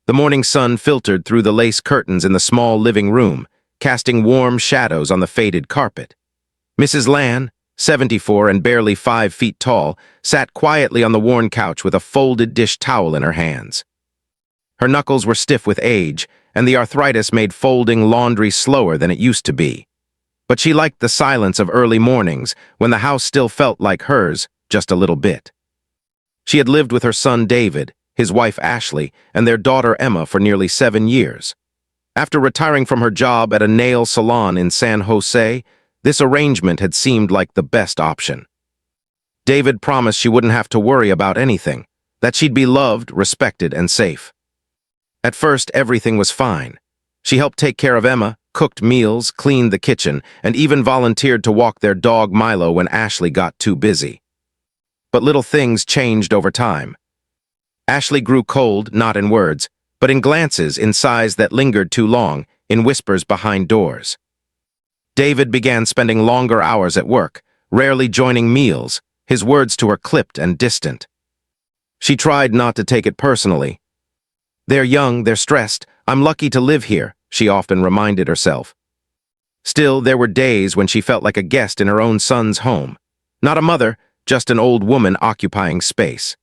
The morning sun filtered through the lace curtains in the small living room, casting warm shadows on the faded carpet. Mrs. Lan, 74 and barely 5 feet tall, sat quietly on the worn couch with a folded dish towel in her hands. Her knuckles were stiff with age, and the arthritis made folding laundry slower than it used to be. But she liked the silence of early mornings, when the house still felt like hers, just a little bit. She had lived with her son David, his wife Ashley, and their daughter Emma for nearly 7 years. After retiring from her job at a nail salon in San Jose, this arrangement had seemed like the best option. David promised she wouldn't have to worry about anything, that she'd be loved, respected, and safe. At first, everything was fine. She helped take care of Emma, cooked meals, cleaned the kitchen, and even volunteered to walk their dog Milo when Ashley got too busy. But little things changed over time. Ashley grew cold, not in words, but in glances, in sighs that lingered too long, in whispers behind doors. David began spending longer hours at work, rarely joining meals, his words to her clipped and distant. She tried not to take it personally. "They're young, they're stressed. I'm lucky to live here," she often reminded herself. Still, there were days when she felt like a guest in her own son's home. Not a mother, just an old woman occupying space.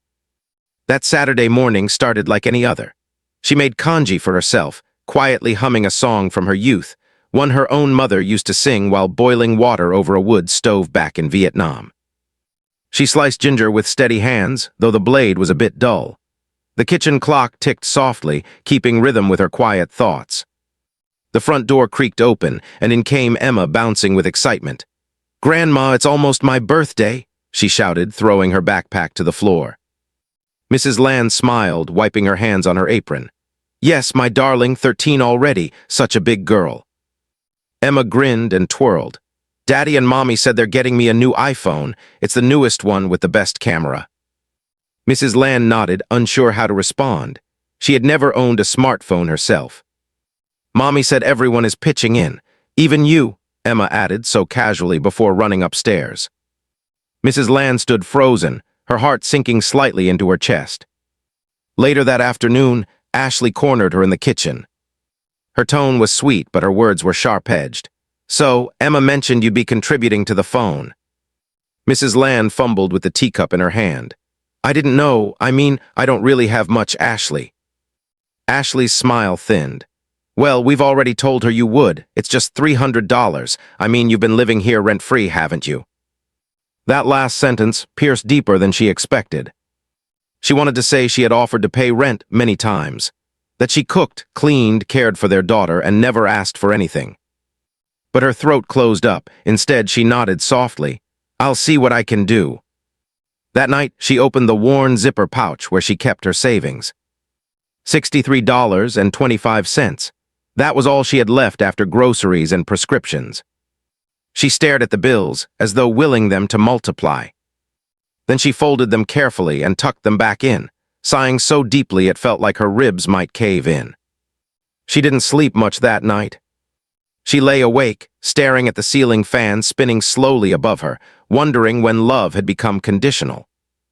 That Saturday morning started like any other. She made congee for herself, quietly humming a song from her youth, one her own mother used to sing while boiling water over a wood stove back in Vietnam. She sliced ginger with steady hands, though the blade was a bit dull. The kitchen clock ticked softly, keeping rhythm with her quiet thoughts. The front door creaked open, and in came Emma, bouncing with excitement. "Grandma, it's almost my birthday," she shouted, throwing her backpack to the floor. Mrs. Lan smiled, wiping her hands on her apron. "Yes, my darling, 13 already, such a big girl." Emma grinned and twirled. "Daddy and Mommy said they're getting me a new iPhone. It's the newest one with the best camera." Mrs. Lan nodded, unsure how to respond. She had never owned a smartphone herself. "Mommy said everyone is pitching in. Even you," Emma added so casually before running upstairs. Mrs. Lan stood frozen, her heart sinking slightly into her chest. Later that afternoon, Ashley cornered her in the kitchen. Her tone was sweet, but her words were sharp-edged. "So, Emma mentioned you'd be contributing to the phone." Mrs. Lan fumbled with the teacup in her hand. "I didn't know. I don't really have much, Ashley." Ashley's smile thinned. "Well, we've already told her you would. It's just $300. You've been living here rent-free, haven't you?" That last sentence pierced deeper than she expected. She wanted to say she had offered to pay rent many times, that she cooked, cleaned, cared for their daughter, and never asked for anything. But her throat closed up. Instead, she nodded softly. "I'll see what I can do." That night, she opened the worn zipper pouch where she kept her savings. $63.25. That was all she had left after groceries and prescriptions. She stared at the bills, as though willing them to multiply. Then she folded them carefully and tucked them back in, sighing so deeply it felt like her ribs might cave in. She didn't sleep much that night. She lay awake, staring at the ceiling fan spinning slowly above her, wondering when love had become conditional,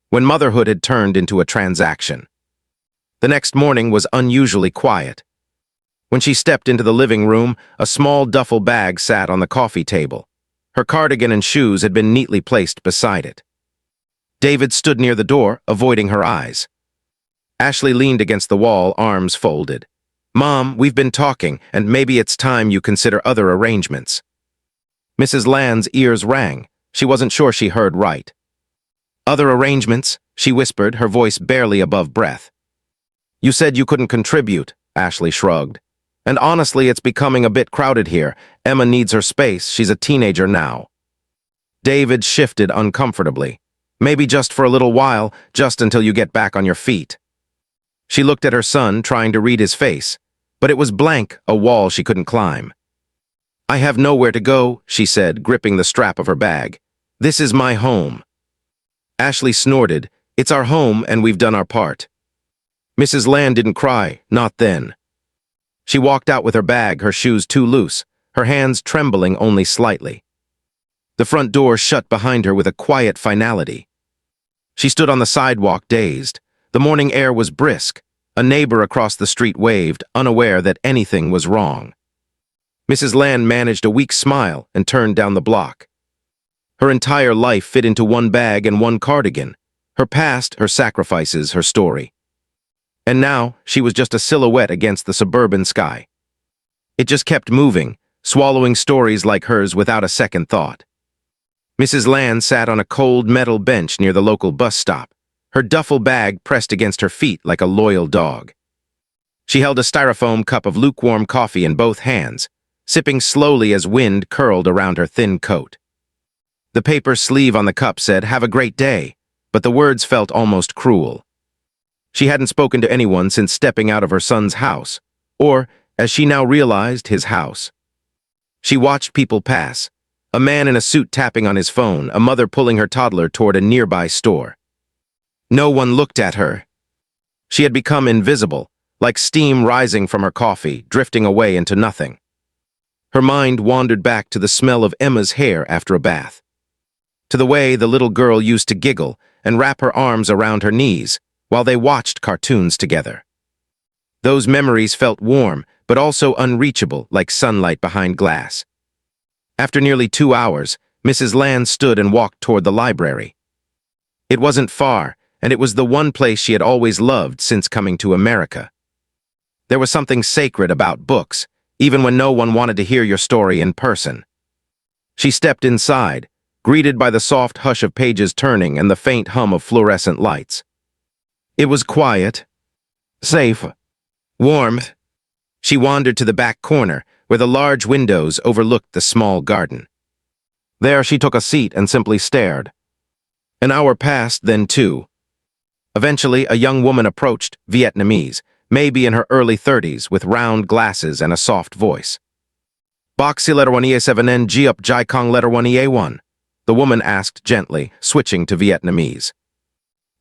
when motherhood had turned into a transaction. The next morning was unusually quiet. When she stepped into the living room, a small duffel bag sat on the coffee table. Her cardigan and shoes had been neatly placed beside it. David stood near the door, avoiding her eyes. Ashley leaned against the wall, arms folded. "Mom, we've been talking, and maybe it's time you consider other arrangements." Mrs. Lan's ears rang. She wasn't sure she heard right. "Other arrangements?" she whispered, her voice barely above breath. "You said you couldn't contribute," Ashley shrugged. "And honestly, it's becoming a bit crowded here. Emma needs her space. She's a teenager now." David shifted uncomfortably. "Maybe just for a little while, just until you get back on your feet." She looked at her son, trying to read his face, but it was blank, a wall she couldn't climb. "I have nowhere to go," she said, gripping the strap of her bag. "This is my home." Ashley snorted. "It's our home, and we've done our part." Mrs. Lan didn't cry, not then. She walked out with her bag, her shoes too loose, her hands trembling only slightly. The front door shut behind her with a quiet finality. She stood on the sidewalk, dazed. The morning air was brisk. A neighbor across the street waved, unaware that anything was wrong. Mrs. Land managed a weak smile and turned down the block. Her entire life fit into one bag and one cardigan. Her past, her sacrifices, her story. And now, she was just a silhouette against the suburban sky. It just kept moving, swallowing stories like hers without a second thought. Mrs. Land sat on a cold metal bench near the local bus stop, her duffel bag pressed against her feet like a loyal dog. She held a styrofoam cup of lukewarm coffee in both hands, sipping slowly as wind curled around her thin coat. The paper sleeve on the cup said, "Have a great day," but the words felt almost cruel. She hadn't spoken to anyone since stepping out of her son's house, or, as she now realized, his house. She watched people pass, a man in a suit tapping on his phone, a mother pulling her toddler toward a nearby store. No one looked at her. She had become invisible, like steam rising from her coffee, drifting away into nothing. Her mind wandered back to the smell of Emma's hair after a bath, to the way the little girl used to giggle and wrap her arms around her knees while they watched cartoons together. Those memories felt warm, but also unreachable, like sunlight behind glass. After nearly 2 hours, Mrs. Land stood and walked toward the library. It wasn't far, and it was the one place she had always loved since coming to America. There was something sacred about books, even when no one wanted to hear your story in person. She stepped inside, greeted by the soft hush of pages turning and the faint hum of fluorescent lights. It was quiet, safe, warm. She wandered to the back corner, where the large windows overlooked the small garden. There she took a seat and simply stared. An hour passed, then 2. Eventually, a young woman approached, Vietnamese, maybe in her early 30s, with round glasses and a soft voice. "Boxy letter 1E7N G up Jai Kong letter 1E1," the woman asked gently, switching to Vietnamese.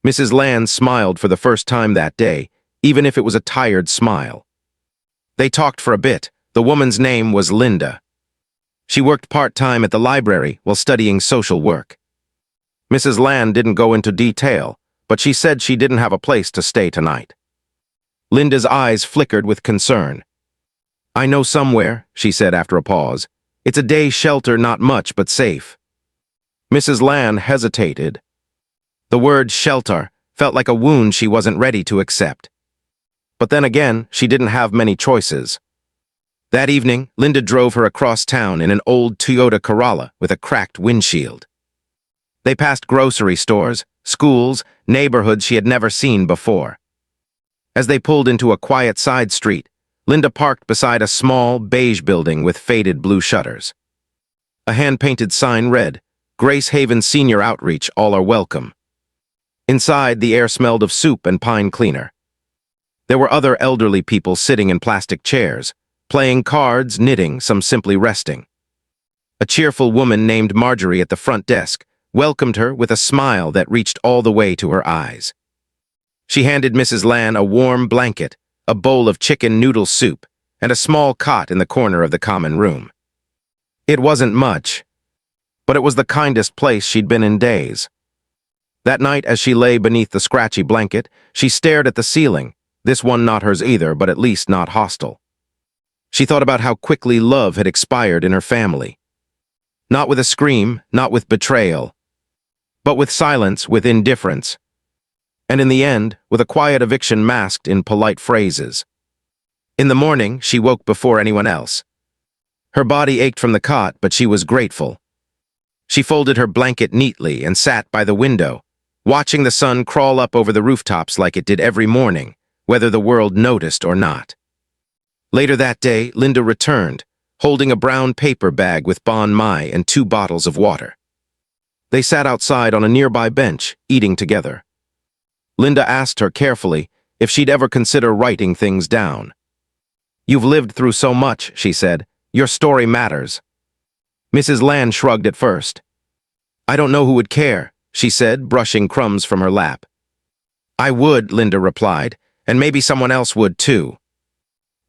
Mrs. Land smiled for the first time that day, even if it was a tired smile. They talked for a bit. The woman's name was Linda. She worked part-time at the library while studying social work. Mrs. Land didn't go into detail, but she said she didn't have a place to stay tonight. Linda's eyes flickered with concern. "I know somewhere," she said after a pause. "It's a day shelter, not much, but safe." Mrs. Land hesitated. The word shelter felt like a wound she wasn't ready to accept. But then again, she didn't have many choices. That evening, Linda drove her across town in an old Toyota Corolla with a cracked windshield. They passed grocery stores, schools, neighborhoods she had never seen before. As they pulled into a quiet side street, Linda parked beside a small, beige building with faded blue shutters. A hand-painted sign read, "Grace Haven Senior Outreach, all are welcome." Inside, the air smelled of soup and pine cleaner. There were other elderly people sitting in plastic chairs, playing cards, knitting, some simply resting. A cheerful woman named Marjorie at the front desk welcomed her with a smile that reached all the way to her eyes. She handed Mrs. Land a warm blanket, a bowl of chicken noodle soup, and a small cot in the corner of the common room. It wasn't much, but it was the kindest place she'd been in days. That night, as she lay beneath the scratchy blanket, she stared at the ceiling, this one not hers either, but at least not hostile. She thought about how quickly love had expired in her family. Not with a scream, not with betrayal, but with silence, with indifference. And in the end, with a quiet eviction masked in polite phrases. In the morning, she woke before anyone else. Her body ached from the cot, but she was grateful. She folded her blanket neatly and sat by the window, watching the sun crawl up over the rooftops like it did every morning, whether the world noticed or not. Later that day, Linda returned, holding a brown paper bag with banh mi and 2 bottles of water. They sat outside on a nearby bench, eating together. Linda asked her carefully if she'd ever consider writing things down. "You've lived through so much," she said. "Your story matters." Mrs. Land shrugged at first. "I don't know who would care," she said, brushing crumbs from her lap. "I would," Linda replied, "and maybe someone else would too."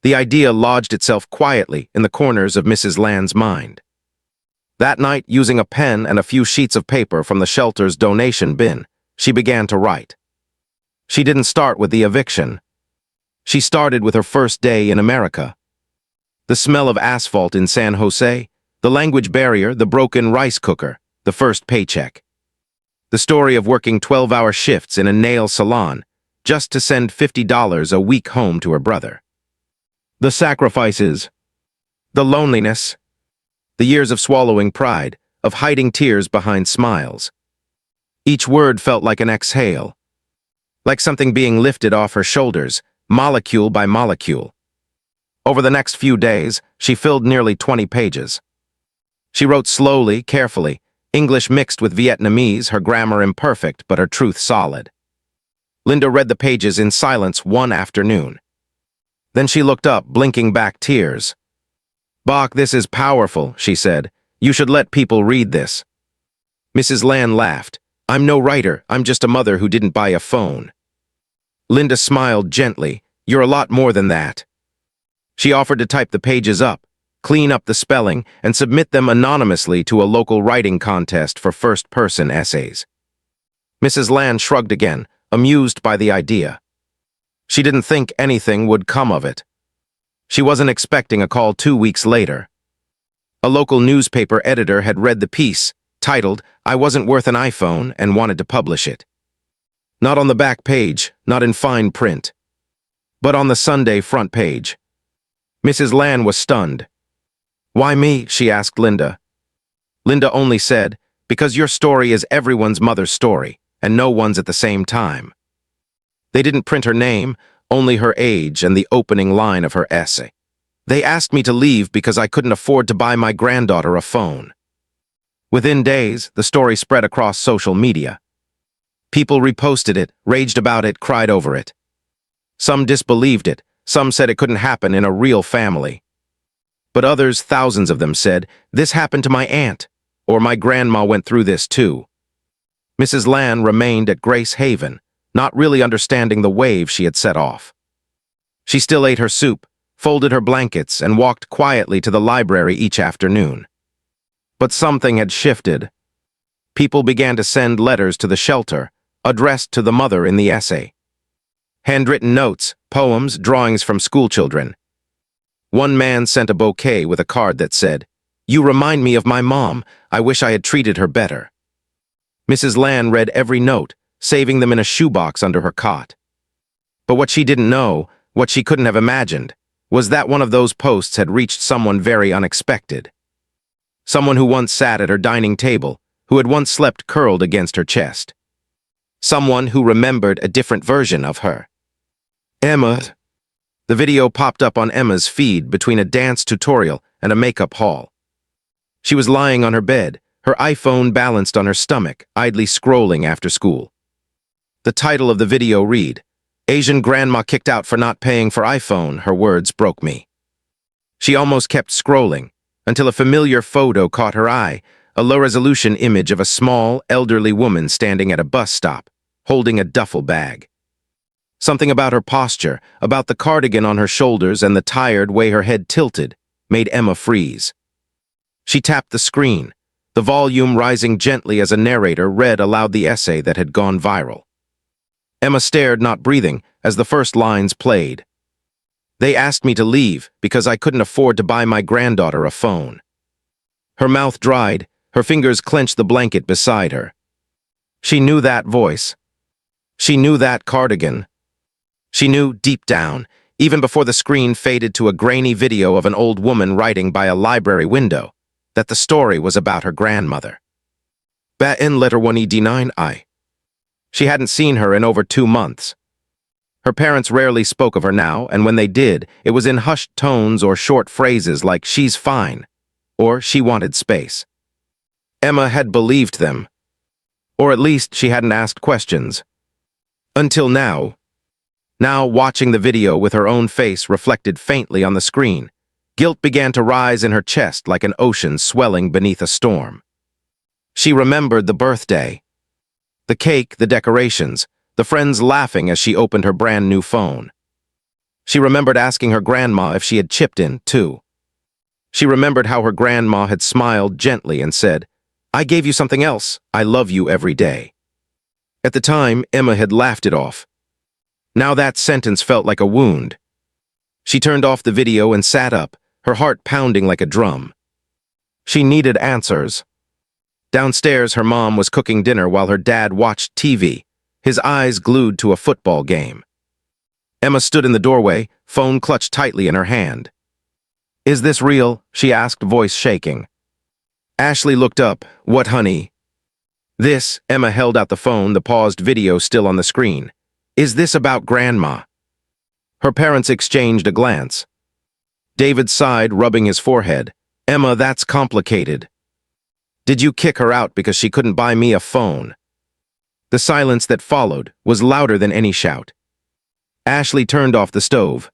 The idea lodged itself quietly in the corners of Mrs. Land's mind. That night, using a pen and a few sheets of paper from the shelter's donation bin, she began to write. She didn't start with the eviction. She started with her first day in America. The smell of asphalt in San Jose, the language barrier, the broken rice cooker, the first paycheck. The story of working 12-hour shifts in a nail salon just to send $50 a week home to her brother. The sacrifices, the loneliness, the years of swallowing pride, of hiding tears behind smiles. Each word felt like an exhale, like something being lifted off her shoulders, molecule by molecule. Over the next few days, she filled nearly 20 pages. She wrote slowly, carefully, English mixed with Vietnamese, her grammar imperfect, but her truth solid. Linda read the pages in silence one afternoon. Then she looked up, blinking back tears. "Bach, this is powerful," she said. "You should let people read this." Mrs. Lan laughed. "I'm no writer, I'm just a mother who didn't buy a phone." Linda smiled gently. "You're a lot more than that." She offered to type the pages up, clean up the spelling, and submit them anonymously to a local writing contest for first-person essays. Mrs. Lan shrugged again, amused by the idea. She didn't think anything would come of it. She wasn't expecting a call 2 weeks later. A local newspaper editor had read the piece, titled, "I Wasn't Worth an iPhone," and wanted to publish it. Not on the back page, not in fine print, but on the Sunday front page. Mrs. Lan was stunned. "Why me?" she asked Linda. Linda only said, "Because your story is everyone's mother's story, and no one's at the same time." They didn't print her name, only her age and the opening line of her essay. "They asked me to leave because I couldn't afford to buy my granddaughter a phone." Within days, the story spread across social media. People reposted it, raged about it, cried over it. Some disbelieved it, some said it couldn't happen in a real family. But others, thousands of them, said, "This happened to my aunt," or "My grandma went through this too." Mrs. Lan remained at Grace Haven, not really understanding the wave she had set off. She still ate her soup, folded her blankets, and walked quietly to the library each afternoon. But something had shifted. People began to send letters to the shelter, addressed to the mother in the essay. Handwritten notes, poems, drawings from schoolchildren. One man sent a bouquet with a card that said, "You remind me of my mom. I wish I had treated her better." Mrs. Lan read every note, saving them in a shoebox under her cot. But what she didn't know, what she couldn't have imagined, was that one of those posts had reached someone very unexpected. Someone who once sat at her dining table, who had once slept curled against her chest. Someone who remembered a different version of her. Emma. The video popped up on Emma's feed between a dance tutorial and a makeup haul. She was lying on her bed, her iPhone balanced on her stomach, idly scrolling after school. The title of the video read, "Asian grandma kicked out for not paying for iPhone." Her words broke me. She almost kept scrolling, until a familiar photo caught her eye, a low-resolution image of a small, elderly woman standing at a bus stop, holding a duffel bag. Something about her posture, about the cardigan on her shoulders and the tired way her head tilted, made Emma freeze. She tapped the screen, the volume rising gently as a narrator read aloud the essay that had gone viral. Emma stared, not breathing, as the first lines played. "They asked me to leave because I couldn't afford to buy my granddaughter a phone." Her mouth dried, her fingers clenched the blanket beside her. She knew that voice. She knew that cardigan. She knew deep down, even before the screen faded to a grainy video of an old woman writing by a library window, that the story was about her grandmother. Ba-in letter 1E-D9I. She hadn't seen her in over 2 months. Her parents rarely spoke of her now, and when they did, it was in hushed tones or short phrases like "she's fine," or "she wanted space." Emma had believed them. Or at least she hadn't asked questions. Until now. Now, watching the video with her own face reflected faintly on the screen, guilt began to rise in her chest like an ocean swelling beneath a storm. She remembered the birthday. The cake, the decorations, the friends laughing as she opened her brand new phone. She remembered asking her grandma if she had chipped in, too. She remembered how her grandma had smiled gently and said, "I gave you something else. I love you every day." At the time, Emma had laughed it off. Now that sentence felt like a wound. She turned off the video and sat up, her heart pounding like a drum. She needed answers. Downstairs, her mom was cooking dinner while her dad watched TV, his eyes glued to a football game. Emma stood in the doorway, phone clutched tightly in her hand. "Is this real?" she asked, voice shaking. Ashley looked up. "What, honey?" "This," Emma held out the phone, the paused video still on the screen. "Is this about Grandma?" Her parents exchanged a glance. David sighed, rubbing his forehead. "Emma, that's complicated. Did you kick her out because she couldn't buy me a phone?" The silence that followed was louder than any shout. Ashley turned off the stove.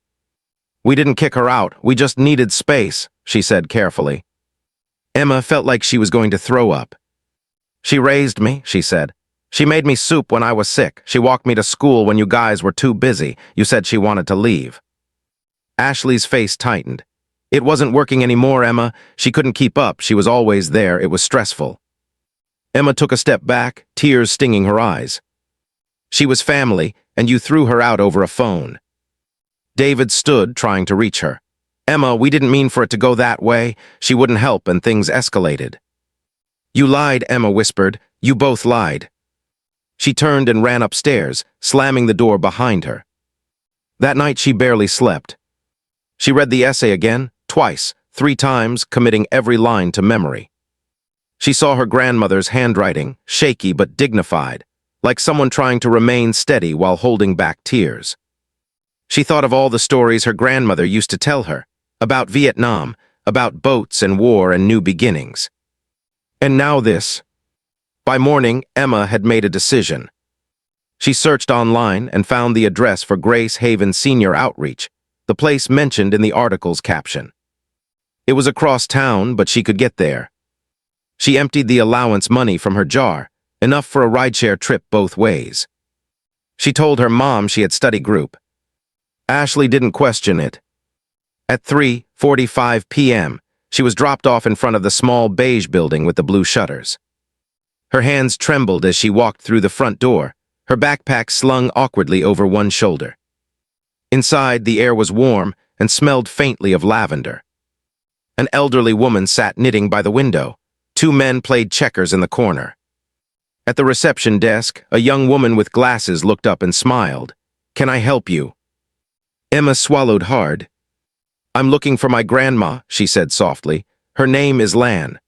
"We didn't kick her out, we just needed space," she said carefully. Emma felt like she was going to throw up. "She raised me," she said. "She made me soup when I was sick. She walked me to school when you guys were too busy. You said she wanted to leave." Ashley's face tightened. "It wasn't working anymore, Emma. She couldn't keep up. She was always there. It was stressful." Emma took a step back, tears stinging her eyes. "She was family, and you threw her out over a phone." David stood, trying to reach her. "Emma, we didn't mean for it to go that way. She wouldn't help, and things escalated." "You lied," Emma whispered. "You both lied." She turned and ran upstairs, slamming the door behind her. That night she barely slept. She read the essay again, twice, 3 times, committing every line to memory. She saw her grandmother's handwriting, shaky but dignified, like someone trying to remain steady while holding back tears. She thought of all the stories her grandmother used to tell her, about Vietnam, about boats and war and new beginnings. And now this. By morning, Emma had made a decision. She searched online and found the address for Grace Haven Senior Outreach, the place mentioned in the article's caption. It was across town, but she could get there. She emptied the allowance money from her jar, enough for a rideshare trip both ways. She told her mom she had study group. Ashley didn't question it. At 3:45 p.m., she was dropped off in front of the small beige building with the blue shutters. Her hands trembled as she walked through the front door, her backpack slung awkwardly over one shoulder. Inside, the air was warm and smelled faintly of lavender. An elderly woman sat knitting by the window. 2 men played checkers in the corner. At the reception desk, a young woman with glasses looked up and smiled. "Can I help you?" Emma swallowed hard. "I'm looking for my grandma," she said softly. "Her name is Lan."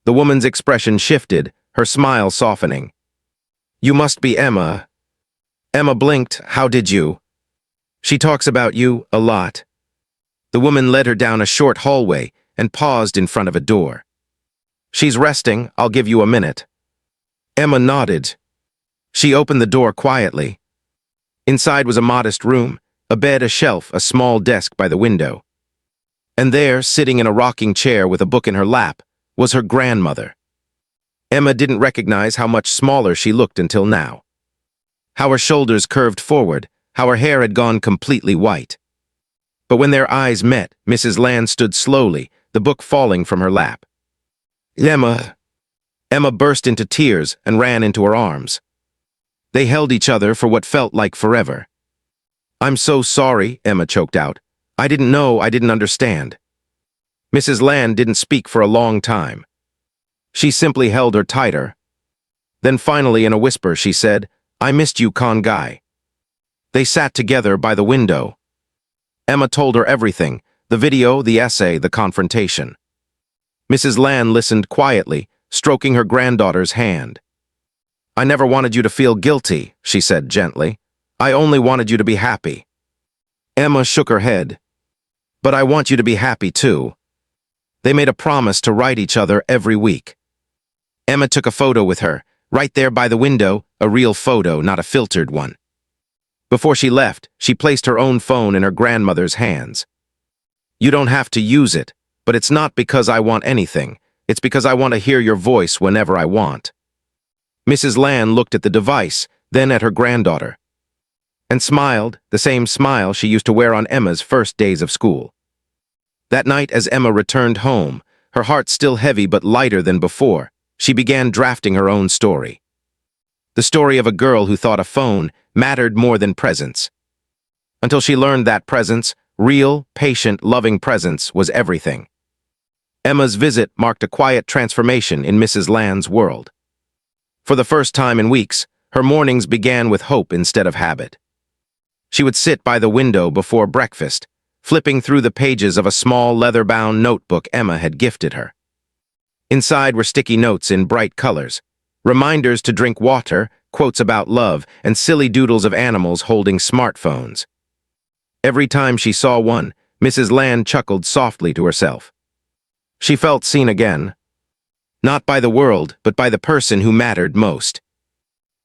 The woman's expression shifted, her smile softening. "You must be Emma." Emma blinked. "How did you?" "She talks about you a lot." The woman led her down a short hallway and paused in front of a door. "She's resting. I'll give you a minute." Emma nodded. She opened the door quietly. Inside was a modest room, a bed, a shelf, a small desk by the window. And there, sitting in a rocking chair with a book in her lap, was her grandmother. Emma didn't recognize how much smaller she looked until now. How her shoulders curved forward, how her hair had gone completely white. But when their eyes met, Mrs. Lan stood slowly, the book falling from her lap. "Emma." Emma burst into tears and ran into her arms. They held each other for what felt like forever. "I'm so sorry," Emma choked out. "I didn't know, I didn't understand." Mrs. Lan didn't speak for a long time. She simply held her tighter. Then finally, in a whisper, she said, "I missed you, Con Guy." They sat together by the window. Emma told her everything, the video, the essay, the confrontation. Mrs. Lan listened quietly, stroking her granddaughter's hand. "I never wanted you to feel guilty," she said gently. "I only wanted you to be happy." Emma shook her head. "But I want you to be happy too." They made a promise to write each other every week. Emma took a photo with her, right there by the window, a real photo, not a filtered one. Before she left, she placed her own phone in her grandmother's hands. "You don't have to use it, but it's not because I want anything. It's because I want to hear your voice whenever I want." Mrs. Lan looked at the device, then at her granddaughter, and smiled, the same smile she used to wear on Emma's first days of school. That night, as Emma returned home, her heart still heavy but lighter than before, she began drafting her own story. The story of a girl who thought a phone mattered more than presence. Until she learned that presence, real, patient, loving presence, was everything. Emma's visit marked a quiet transformation in Mrs. Land's world. For the first time in weeks, her mornings began with hope instead of habit. She would sit by the window before breakfast, flipping through the pages of a small leather-bound notebook Emma had gifted her. Inside were sticky notes in bright colors, reminders to drink water, quotes about love, and silly doodles of animals holding smartphones. Every time she saw one, Mrs. Land chuckled softly to herself. She felt seen again, not by the world, but by the person who mattered most.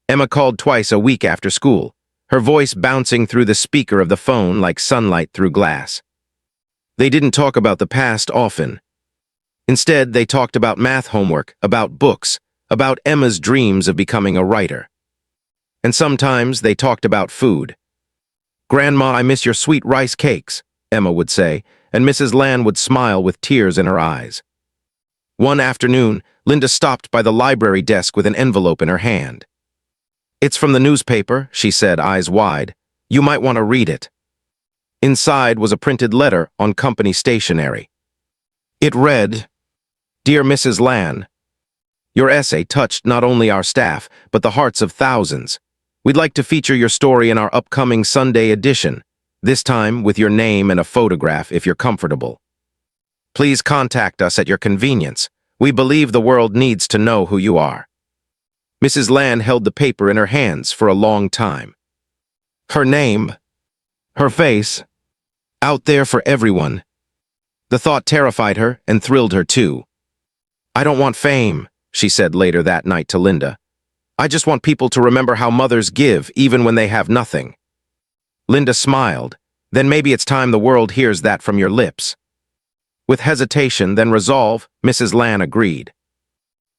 Emma called twice a week after school, her voice bouncing through the speaker of the phone like sunlight through glass. They didn't talk about the past often. Instead, they talked about math homework, about books, about Emma's dreams of becoming a writer. And sometimes they talked about food. "Grandma, I miss your sweet rice cakes," Emma would say, and Mrs. Land would smile with tears in her eyes. One afternoon, Linda stopped by the library desk with an envelope in her hand. "It's from the newspaper," she said, eyes wide. "You might want to read it." Inside was a printed letter on company stationery. It read, "Dear Mrs. Land, your essay touched not only our staff, but the hearts of thousands. We'd like to feature your story in our upcoming Sunday edition, this time with your name and a photograph if you're comfortable. Please contact us at your convenience. We believe the world needs to know who you are." Mrs. Land held the paper in her hands for a long time. Her name, her face, out there for everyone. The thought terrified her and thrilled her too. "I don't want fame," she said later that night to Linda. "I just want people to remember how mothers give even when they have nothing." Linda smiled. "Then maybe it's time the world hears that from your lips." With hesitation, then resolve, Mrs. Land agreed.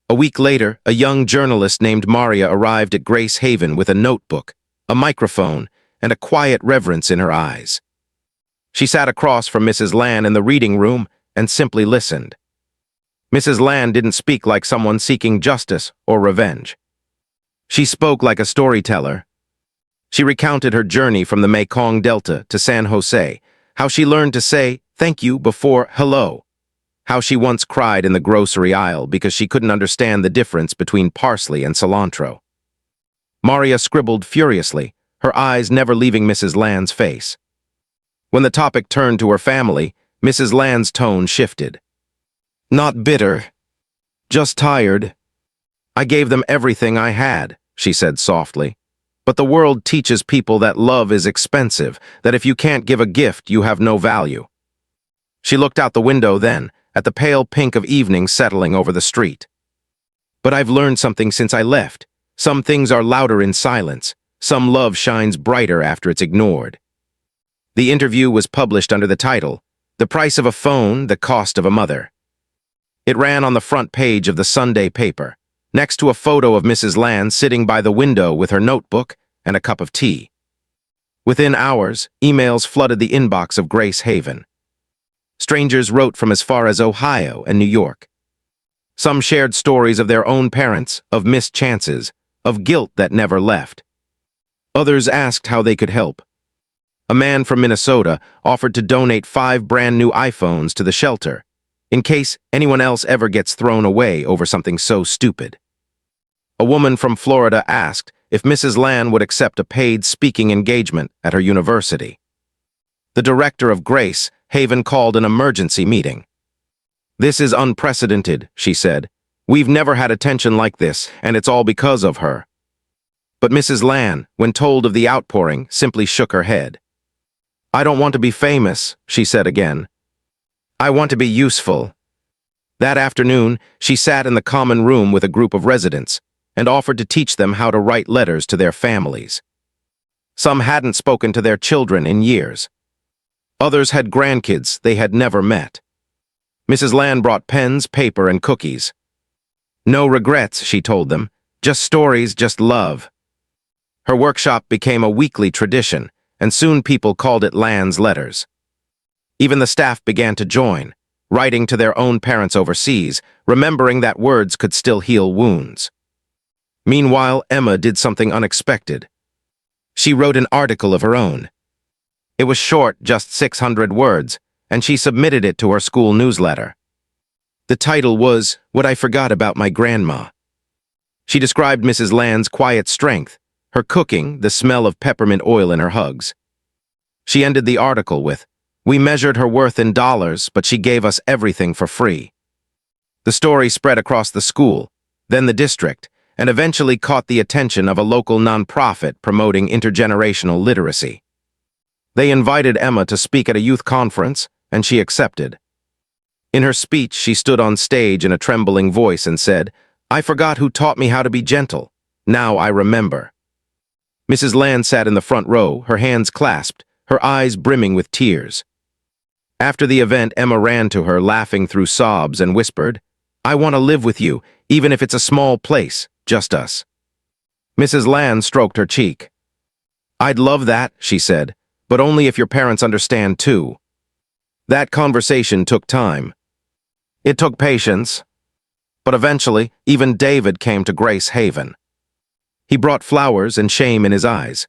A week later, a young journalist named Maria arrived at Grace Haven with a notebook, a microphone, and a quiet reverence in her eyes. She sat across from Mrs. Land in the reading room and simply listened. Mrs. Land didn't speak like someone seeking justice or revenge. She spoke like a storyteller. She recounted her journey from the Mekong Delta to San Jose, how she learned to say thank you before hello, how she once cried in the grocery aisle because she couldn't understand the difference between parsley and cilantro. Maria scribbled furiously, her eyes never leaving Mrs. Land's face. When the topic turned to her family, Mrs. Land's tone shifted. "Not bitter, just tired. I gave them everything I had," she said softly. "But the world teaches people that love is expensive, that if you can't give a gift, you have no value." She looked out the window then, at the pale pink of evening settling over the street. "But I've learned something since I left. Some things are louder in silence. Some love shines brighter after it's ignored." The interview was published under the title, "The Price of a Phone, the Cost of a Mother." It ran on the front page of the Sunday paper, next to a photo of Mrs. Land sitting by the window with her notebook and a cup of tea. Within hours, emails flooded the inbox of Grace Haven. Strangers wrote from as far as Ohio and New York. Some shared stories of their own parents, of missed chances, of guilt that never left. Others asked how they could help. A man from Minnesota offered to donate 5 brand new iPhones to the shelter, in case anyone else ever gets thrown away over something so stupid. A woman from Florida asked if Mrs. Land would accept a paid speaking engagement at her university. The director of Grace Haven called an emergency meeting. "This is unprecedented," she said. "We've never had attention like this, and it's all because of her." But Mrs. Land, when told of the outpouring, simply shook her head. "I don't want to be famous," she said again. "I want to be useful." That afternoon, she sat in the common room with a group of residents and offered to teach them how to write letters to their families. Some hadn't spoken to their children in years. Others had grandkids they had never met. Mrs. Land brought pens, paper, and cookies. "No regrets," she told them. "Just stories, just love." Her workshop became a weekly tradition, and soon people called it Land's Letters. Even the staff began to join, writing to their own parents overseas, remembering that words could still heal wounds. Meanwhile, Emma did something unexpected. She wrote an article of her own. It was short, just 600 words, and she submitted it to her school newsletter. The title was, "What I Forgot About My Grandma." She described Mrs. Land's quiet strength, her cooking, the smell of peppermint oil in her hugs. She ended the article with, "We measured her worth in dollars, but she gave us everything for free." The story spread across the school, then the district, and eventually caught the attention of a local nonprofit promoting intergenerational literacy. They invited Emma to speak at a youth conference, and she accepted. In her speech, she stood on stage in a trembling voice and said, "I forgot who taught me how to be gentle. Now I remember." Mrs. Land sat in the front row, her hands clasped, her eyes brimming with tears. After the event, Emma ran to her, laughing through sobs, and whispered, "I want to live with you, even if it's a small place, just us." Mrs. Land stroked her cheek. "I'd love that," she said, "but only if your parents understand too." That conversation took time. It took patience. But eventually, even David came to Grace Haven. He brought flowers and shame in his eyes.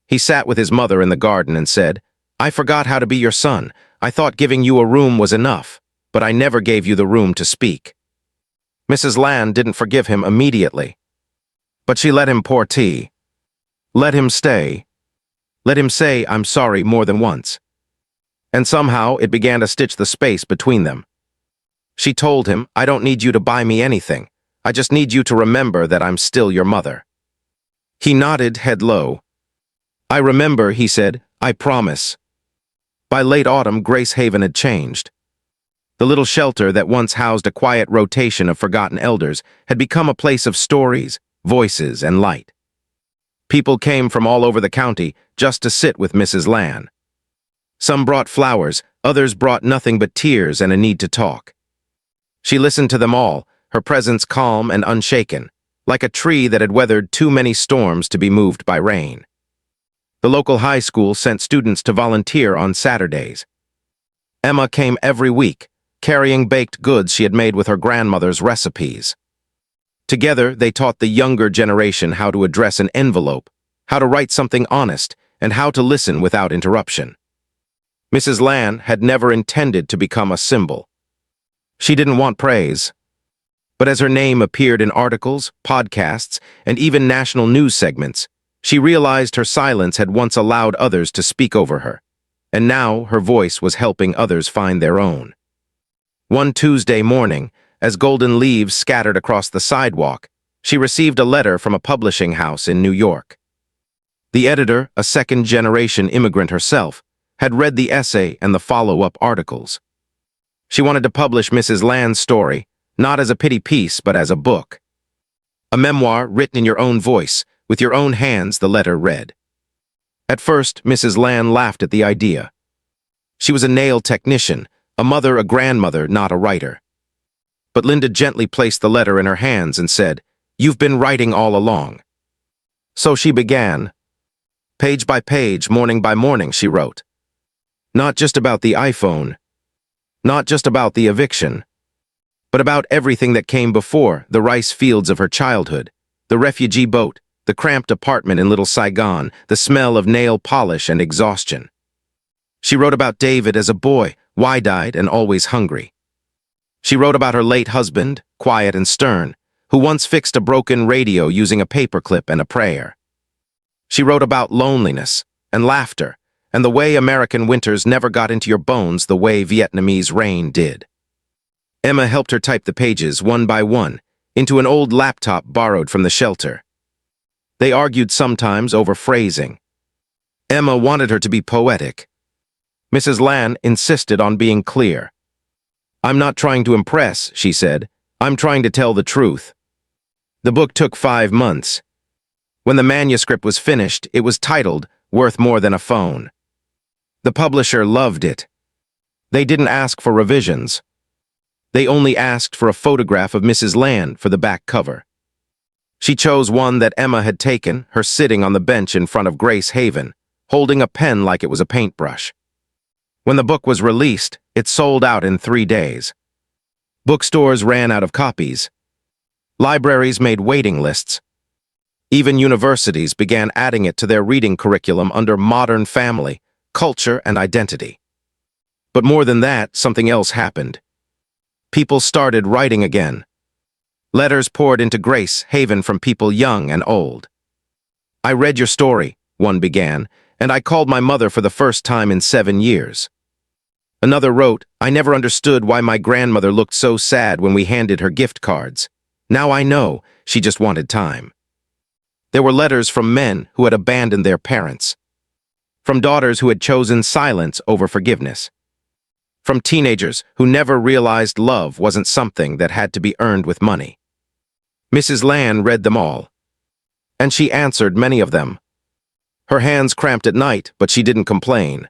He sat with his mother in the garden and said, "I forgot how to be your son. I thought giving you a room was enough, but I never gave you the room to speak." Mrs. Land didn't forgive him immediately. But she let him pour tea. Let him stay. Let him say, "I'm sorry," more than once. And somehow it began to stitch the space between them. She told him, "I don't need you to buy me anything. I just need you to remember that I'm still your mother." He nodded, head low. "I remember," he said, "I promise." By late autumn, Grace Haven had changed. The little shelter that once housed a quiet rotation of forgotten elders had become a place of stories, voices, and light. People came from all over the county just to sit with Mrs. Land. Some brought flowers, others brought nothing but tears and a need to talk. She listened to them all, her presence calm and unshaken, like a tree that had weathered too many storms to be moved by rain. The local high school sent students to volunteer on Saturdays. Emma came every week, carrying baked goods she had made with her grandmother's recipes. Together, they taught the younger generation how to address an envelope, how to write something honest, and how to listen without interruption. Mrs. Land had never intended to become a symbol. She didn't want praise. But as her name appeared in articles, podcasts, and even national news segments, she realized her silence had once allowed others to speak over her, and now her voice was helping others find their own. One Tuesday morning, as golden leaves scattered across the sidewalk, she received a letter from a publishing house in New York. The editor, a second-generation immigrant herself, had read the essay and the follow-up articles. She wanted to publish Mrs. Land's story, not as a pity piece, but as a book. A memoir written in your own voice, with your own hands, the letter read. At first, Mrs. Land laughed at the idea. She was a nail technician, a mother, a grandmother, not a writer. But Linda gently placed the letter in her hands and said, "You've been writing all along." So she began. Page by page, morning by morning, she wrote. Not just about the iPhone, not just about the eviction, but about everything that came before, the rice fields of her childhood, the refugee boat, the cramped apartment in Little Saigon, the smell of nail polish and exhaustion. She wrote about David as a boy, wide-eyed and always hungry. She wrote about her late husband, quiet and stern, who once fixed a broken radio using a paperclip and a prayer. She wrote about loneliness and laughter, and the way American winters never got into your bones the way Vietnamese rain did. Emma helped her type the pages one by one into an old laptop borrowed from the shelter. They argued sometimes over phrasing. Emma wanted her to be poetic. Mrs. Land insisted on being clear. "I'm not trying to impress," she said. "I'm trying to tell the truth." The book took 5 months. When the manuscript was finished, it was titled, "Worth More Than a Phone." The publisher loved it. They didn't ask for revisions. They only asked for a photograph of Mrs. Land for the back cover. She chose one that Emma had taken, her sitting on the bench in front of Grace Haven, holding a pen like it was a paintbrush. When the book was released, it sold out in 3 days. Bookstores ran out of copies. Libraries made waiting lists, Even universities began adding it to their reading curriculum under modern family, culture, and identity. But more than that, something else happened. People started writing again. Letters poured into Grace Haven from people young and old. "I read your story," one began, "and I called my mother for the first time in 7 years." Another wrote, "I never understood why my grandmother looked so sad when we handed her gift cards. Now I know, she just wanted time." There were letters from men who had abandoned their parents, from daughters who had chosen silence over forgiveness, from teenagers who never realized love wasn't something that had to be earned with money. Mrs. Land read them all, and she answered many of them. Her hands cramped at night, but she didn't complain.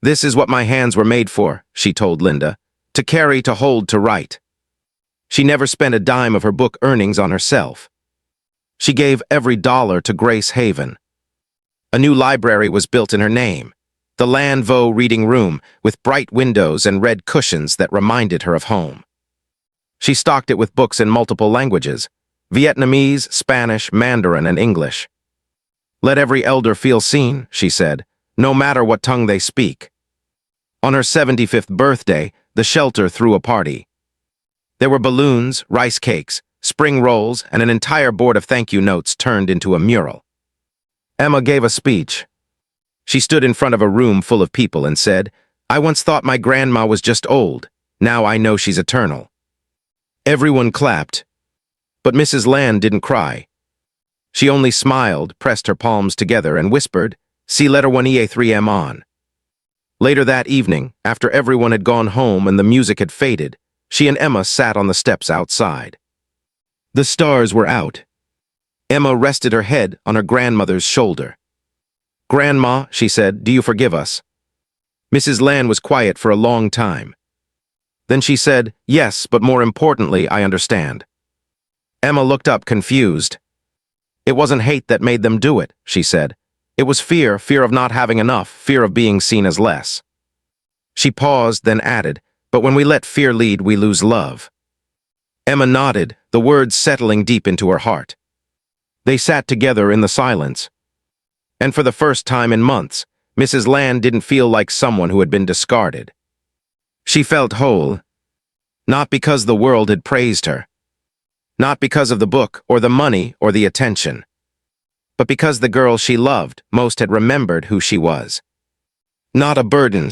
"This is what my hands were made for," she told Linda, "to carry, to hold, to write." She never spent a dime of her book earnings on herself. She gave every dollar to Grace Haven. A new library was built in her name, the Landvo Reading Room, with bright windows and red cushions that reminded her of home. She stocked it with books in multiple languages: Vietnamese, Spanish, Mandarin, and English. "Let every elder feel seen," she said, "no matter what tongue they speak." On her 75th birthday, the shelter threw a party. There were balloons, rice cakes, spring rolls, and an entire board of thank you notes turned into a mural. Emma gave a speech. She stood in front of a room full of people and said, "I once thought my grandma was just old. Now I know she's eternal." Everyone clapped, but Mrs. Land didn't cry. She only smiled, pressed her palms together, and whispered, "See letter 1E3M on." Later that evening, after everyone had gone home and the music had faded, she and Emma sat on the steps outside. The stars were out. Emma rested her head on her grandmother's shoulder. "Grandma," she said, "do you forgive us?" Mrs. Land was quiet for a long time. Then she said, "Yes, but more importantly, I understand." Emma looked up confused. "It wasn't hate that made them do it," she said. "It was fear, fear of not having enough, fear of being seen as less." She paused, then added, "But when we let fear lead, we lose love." Emma nodded, the words settling deep into her heart. They sat together in the silence. And for the first time in months, Mrs. Land didn't feel like someone who had been discarded. She felt whole, not because the world had praised her, not because of the book or the money or the attention, but because the girl she loved most had remembered who she was. Not a burden,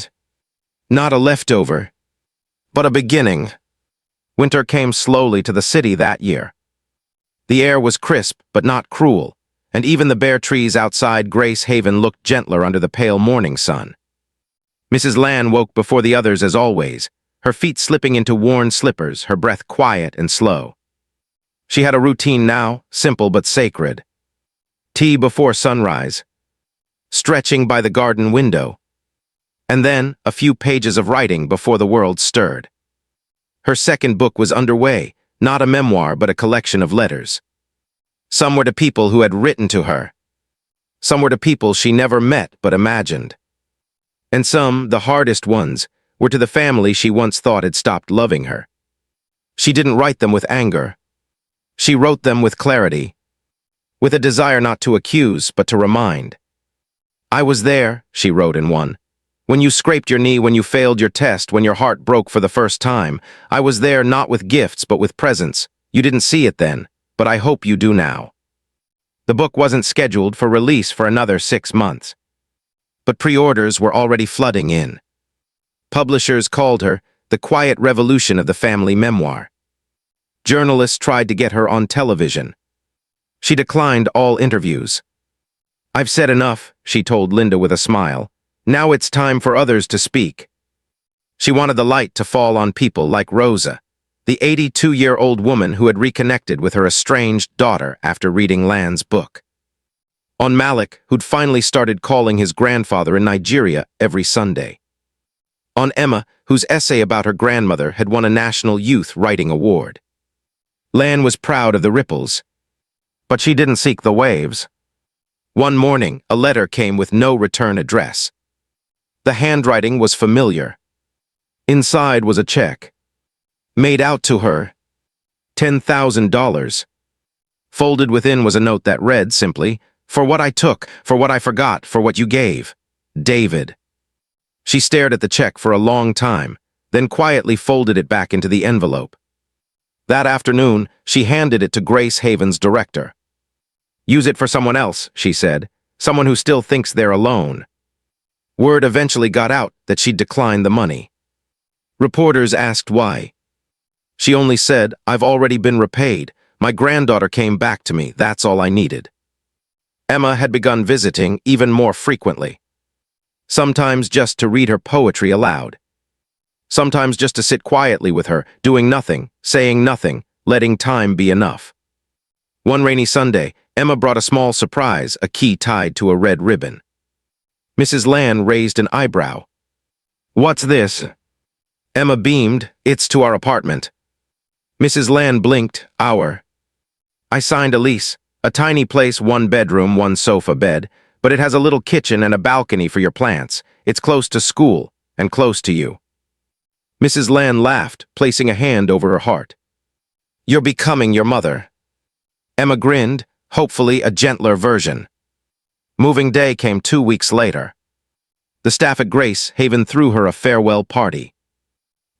not a leftover, but a beginning. Winter came slowly to the city that year. The air was crisp but not cruel, and even the bare trees outside Grace Haven looked gentler under the pale morning sun. Mrs. Land woke before the others as always, her feet slipping into worn slippers, her breath quiet and slow. She had a routine now, simple but sacred. Tea before sunrise, stretching by the garden window, and then a few pages of writing before the world stirred. Her second book was underway, not a memoir but a collection of letters. Some were to people who had written to her. Some were to people she never met but imagined. And some, the hardest ones, were to the family she once thought had stopped loving her. She didn't write them with anger. She wrote them with clarity, with a desire not to accuse but to remind. "I was there," she wrote in one, "when you scraped your knee, when you failed your test, when your heart broke for the first time. I was there not with gifts but with presence. You didn't see it then, but I hope you do now." The book wasn't scheduled for release for another 6 months. But pre-orders were already flooding in. Publishers called her the quiet revolution of the family memoir. Journalists tried to get her on television. She declined all interviews. "I've said enough," she told Linda with a smile. "Now it's time for others to speak." She wanted the light to fall on people like Rosa, the 82-year-old woman who had reconnected with her estranged daughter after reading Land's book. On Malik, who'd finally started calling his grandfather in Nigeria every Sunday. On Emma, whose essay about her grandmother had won a National Youth Writing Award. Land was proud of the ripples, but she didn't seek the waves. One morning, a letter came with no return address. The handwriting was familiar. Inside was a check, made out to her, $10,000, Folded within was a note that read simply, "For what I took, for what I forgot, for what you gave. David." She stared at the check for a long time, then quietly folded it back into the envelope. That afternoon, she handed it to Grace Haven's director. "Use it for someone else," she said, "someone who still thinks they're alone." Word eventually got out that she'd declined the money. Reporters asked why. She only said, "I've already been repaid. My granddaughter came back to me, that's all I needed." Emma had begun visiting even more frequently. Sometimes just to read her poetry aloud. Sometimes just to sit quietly with her, doing nothing, saying nothing, letting time be enough. One rainy Sunday, Emma brought a small surprise, a key tied to a red ribbon. Mrs. Land raised an eyebrow. "What's this?" Emma beamed, "It's to our apartment." Mrs. Land blinked, "Our." "I signed a lease. A tiny place, 1 bedroom, 1 sofa bed, but it has a little kitchen and a balcony for your plants. It's close to school, and close to you." Mrs. Land laughed, placing a hand over her heart. "You're becoming your mother." Emma grinned, hopefully a gentler version. Moving day came 2 weeks later. The staff at Grace Haven threw her a farewell party.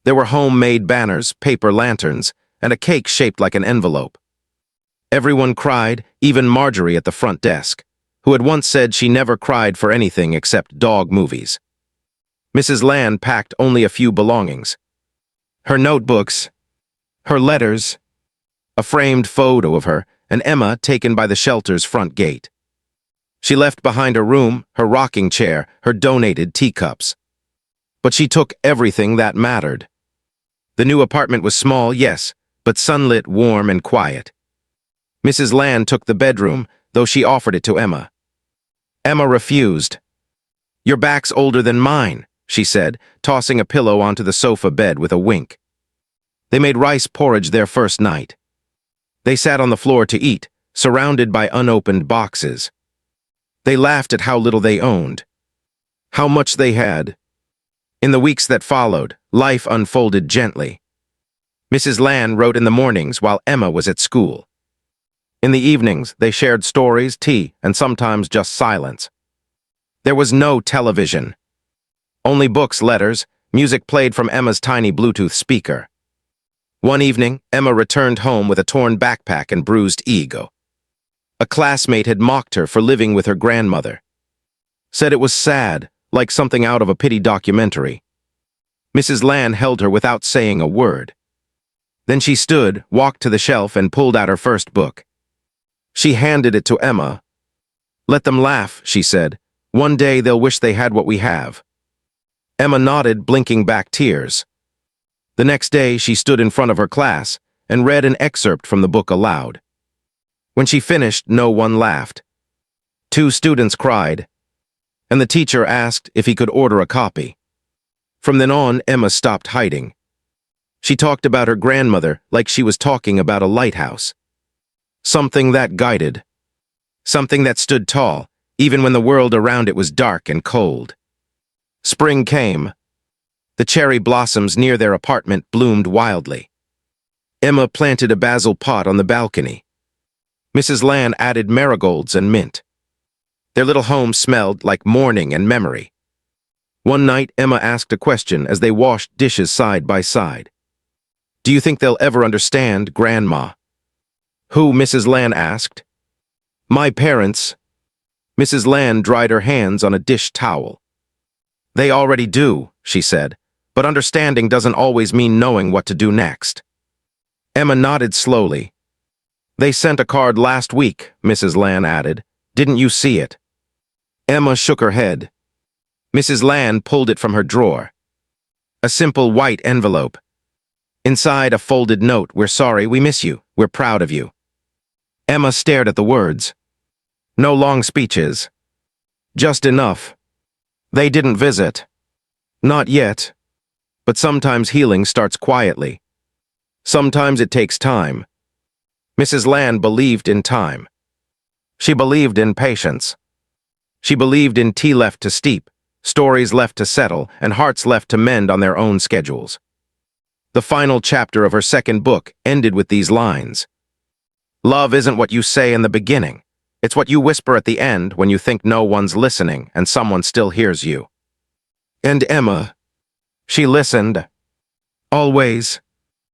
There were homemade banners, paper lanterns, and a cake shaped like an envelope. Everyone cried, even Marjorie at the front desk, who had once said she never cried for anything except dog movies. Mrs. Land packed only a few belongings. Her notebooks, her letters, a framed photo of her, and Emma taken by the shelter's front gate. She left behind her room, her rocking chair, her donated teacups. But she took everything that mattered. The new apartment was small, yes, but sunlit, warm, and quiet. Mrs. Land took the bedroom, though she offered it to Emma. Emma refused. "Your back's older than mine," she said, tossing a pillow onto the sofa bed with a wink. They made rice porridge their first night. They sat on the floor to eat, surrounded by unopened boxes. They laughed at how little they owned, how much they had. In the weeks that followed, life unfolded gently. Mrs. Land wrote in the mornings while Emma was at school. In the evenings, they shared stories, tea, and sometimes just silence. There was no television. Only books, letters, music played from Emma's tiny Bluetooth speaker. One evening, Emma returned home with a torn backpack and bruised ego. A classmate had mocked her for living with her grandmother. Said it was sad, like something out of a pity documentary. Mrs. Land held her without saying a word. Then she stood, walked to the shelf, and pulled out her first book. She handed it to Emma. "Let them laugh," she said. "One day they'll wish they had what we have." Emma nodded, blinking back tears. The next day, she stood in front of her class and read an excerpt from the book aloud. When she finished, no one laughed. 2 students cried, and the teacher asked if he could order a copy. From then on, Emma stopped hiding. She talked about her grandmother like she was talking about a lighthouse. Something that guided. Something that stood tall, even when the world around it was dark and cold. Spring came. The cherry blossoms near their apartment bloomed wildly. Emma planted a basil pot on the balcony. Mrs. Land added marigolds and mint. Their little home smelled like morning and memory. One night, Emma asked a question as they washed dishes side by side. "Do you think they'll ever understand, Grandma?" "Who?" Mrs. Land asked. "My parents." Mrs. Land dried her hands on a dish towel. "They already do," she said, "but understanding doesn't always mean knowing what to do next." Emma nodded slowly. "They sent a card last week," Mrs. Land added. "Didn't you see it?" Emma shook her head. Mrs. Land pulled it from her drawer. A simple white envelope. Inside, a folded note: "We're sorry, we miss you, we're proud of you." Emma stared at the words. No long speeches. Just enough. They didn't visit. Not yet. But sometimes healing starts quietly. Sometimes it takes time. Mrs. Land believed in time. She believed in patience. She believed in tea left to steep, stories left to settle, and hearts left to mend on their own schedules. The final chapter of her second book ended with these lines. Love isn't what you say in the beginning. It's what you whisper at the end when you think no one's listening and someone still hears you. And Emma, she listened. Always.